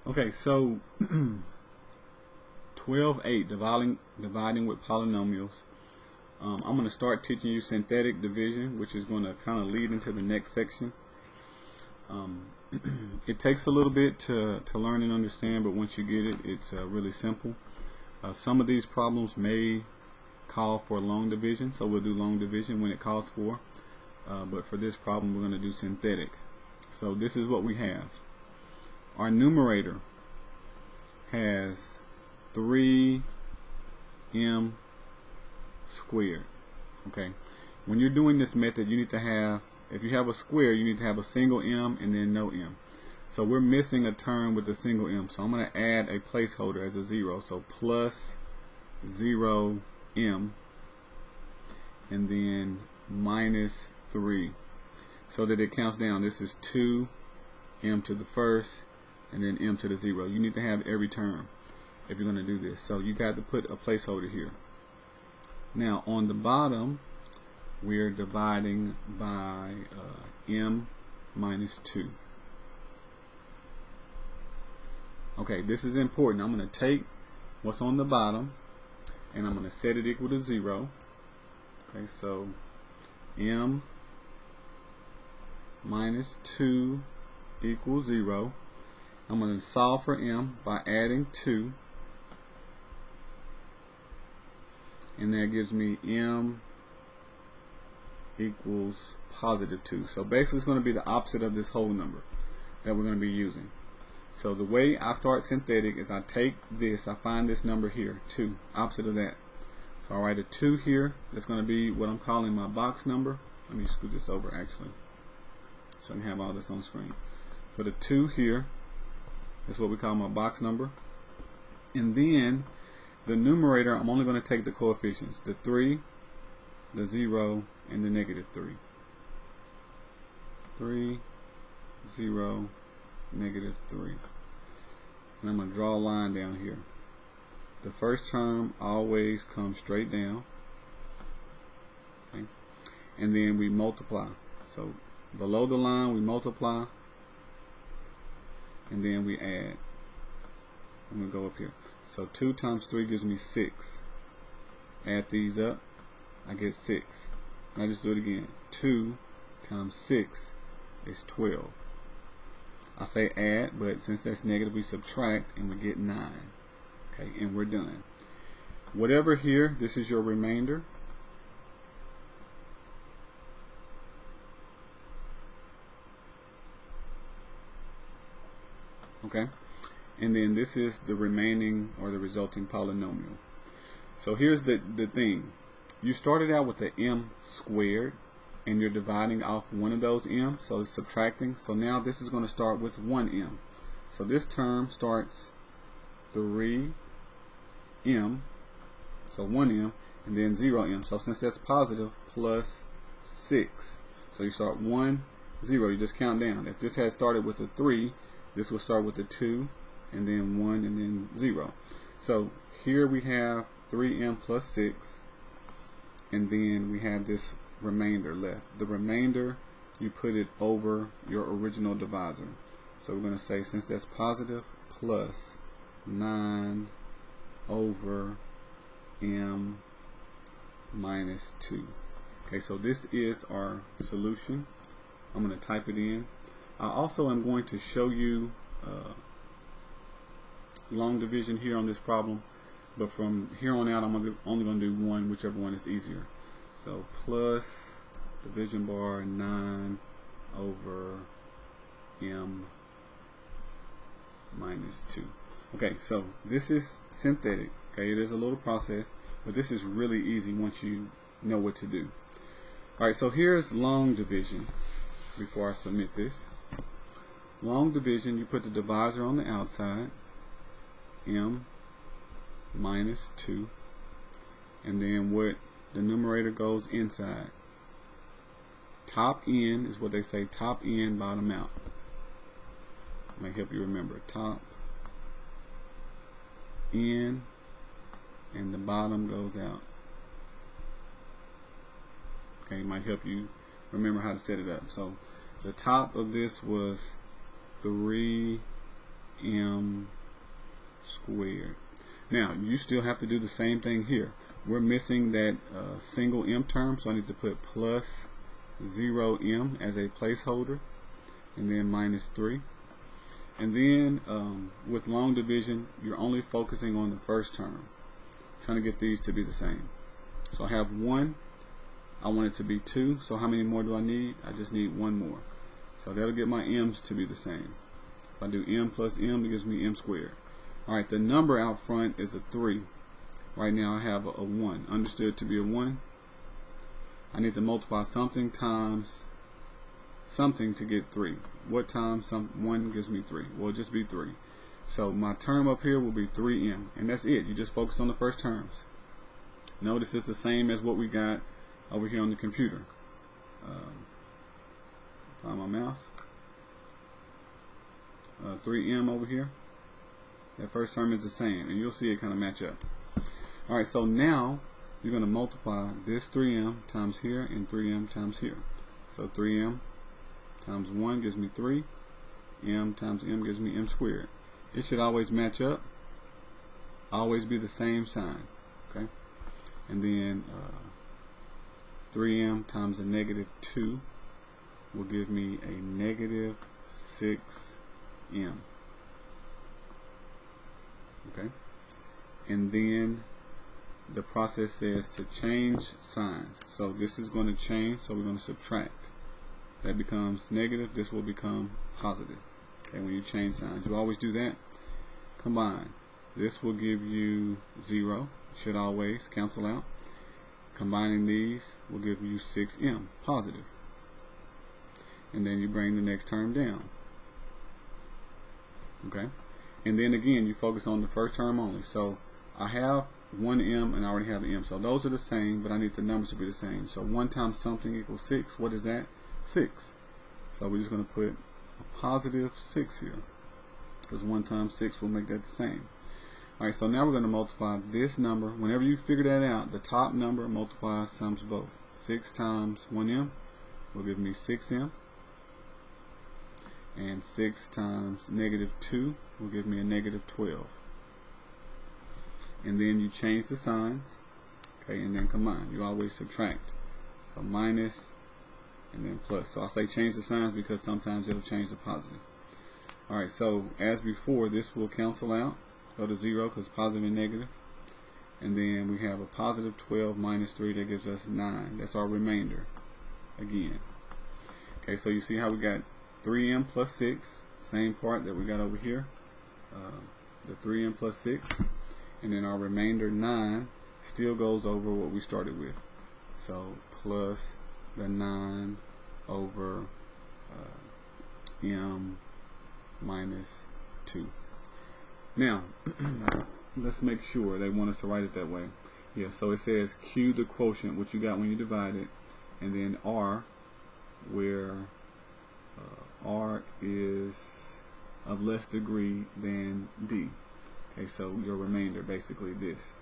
Okay, so 12.8, dividing with polynomials. I'm going to start teaching you synthetic division, which is going to kind of lead into the next section. It takes a little bit to learn and understand, but once you get it, it's really simple. Some of these problems may call for long division, so we'll do long division when it calls for. But for this problem, we're going to do synthetic. So this is what we have. Our numerator has 3m squared. Okay, when you're doing this method, you need to have, if you have a square, you need to have a single m and then no m. So we're missing a term with a single m, so I'm going to add a placeholder as a 0, so plus 0m and then minus 3, so that it counts down. This is 2m to the first and then m to the 0. You need to have every term if you're going to do this, so you got to put a placeholder here. Now on the bottom, we're dividing by m minus 2. Okay, this is important. I'm going to take what's on the bottom and I'm going to set it equal to 0. Okay, so m minus 2 equals 0. I'm going to solve for m by adding 2, and that gives me m equals positive 2. So basically it's going to be the opposite of this whole number that we're going to be using. So the way I start synthetic is I take this, I find this number here, 2, opposite of that. So I write a 2 here. That's going to be what I'm calling my box number. Let me scoot this over actually, so I can have all this on screen. Put a 2 here. That's what we call my box number. And then the numerator, I'm only going to take the coefficients, the 3, the 0, and the negative 3. 3, 0, negative 3. And I'm going to draw a line down here. The first term always comes straight down. Okay. And then we multiply. So below the line we multiply, and then we add. I'm going to go up here. So 2 times 3 gives me 6. Add these up, I get 6. And I just do it again. 2 times 6 is 12. I say add, but since that's negative, we subtract and we get 9. Okay, and we're done. Whatever here, this is your remainder. Okay, and then this is the remaining or the resulting polynomial. So here's the thing. You started out with the m squared and you're dividing off one of those m, so it's subtracting. So now this is going to start with 1m. So this term starts 3m, so 1m, and then 0m. So since that's positive, plus 6. So you start 1, 0, you just count down. If this had started with a 3, this will start with a 2, and then 1, and then 0. So here we have 3m plus 6, and then we have this remainder left. The remainder, you put it over your original divisor. So we're going to say, since that's positive, plus 9 over m minus 2. Okay, so this is our solution. I'm going to type it in. I also am going to show you long division here on this problem, but from here on out I'm only going to do one, whichever one is easier. So plus division bar 9 over m minus 2. Okay, so this is synthetic. Okay, it is a little process, but this is really easy once you know what to do. Alright, so here's long division. Before I submit this, long division, you put the divisor on the outside, m minus 2, and then what the numerator goes inside. Top in is what they say, top in, bottom out. Might help you remember. Top in and the bottom goes out. Okay, might help you remember how to set it up. So the top of this was 3 m squared. Now you still have to do the same thing here. We're missing that single m term, so I need to put plus 0m as a placeholder, and then minus 3. And then with long division, you're only focusing on the first term, trying to get these to be the same. So I have 1, I want it to be 2, so how many more do I need? I just need 1 more. So that'll get my m's to be the same. If I do m plus m, it gives me m squared. Alright, the number out front is a 3. Right now I have a 1, understood to be a 1. I need to multiply something times something to get 3. What times 1 gives me 3? Well, it'll just be 3. So my term up here will be 3m, and that's it. You just focus on the first terms. Notice it's the same as what we got over here on the computer. Find my mouse. 3m over here. That first term is the same, and you'll see it kind of match up. Alright, so now you're going to multiply this 3m times here and 3m times here. So 3m times 1 gives me 3. M times m gives me m squared. It should always match up. Always be the same sign. Okay? And then 3m times a negative 2 will give me a negative 6m. Okay? And then the process says to change signs. So this is going to change, so we're going to subtract. That becomes negative, this will become positive. Okay, when you change signs, you always do that. Combine. This will give you 0, should always cancel out. Combining these will give you 6m, positive. And then you bring the next term down. Okay? And then again, you focus on the first term only. So I have 1m and I already have an m. So those are the same, but I need the numbers to be the same. So 1 times something equals 6. What is that? 6. So we're just going to put a positive 6 here, because 1 times 6 will make that the same. Alright, so now we're going to multiply this number. Whenever you figure that out, the top number multiplies times both. 6 times 1m will give me 6m, and 6 times negative 2 will give me a negative 12. And then you change the signs, okay, and then combine. You always subtract. So minus and then plus. So I say change the signs because sometimes it'll change the positive. Alright, so as before, this will cancel out, go to 0 because positive and negative. And then we have a positive 12 minus 3, that gives us 9. That's our remainder again. Okay, so you see how we got 3m plus 6, same part that we got over here, the 3m plus 6, and then our remainder 9 still goes over what we started with. So plus the 9 over m minus 2. Now, let's make sure they want us to write it that way. Yeah, so it says Q the quotient, which you got when you divide it, and then R, where R is of less degree than D. Okay, so your remainder, basically this.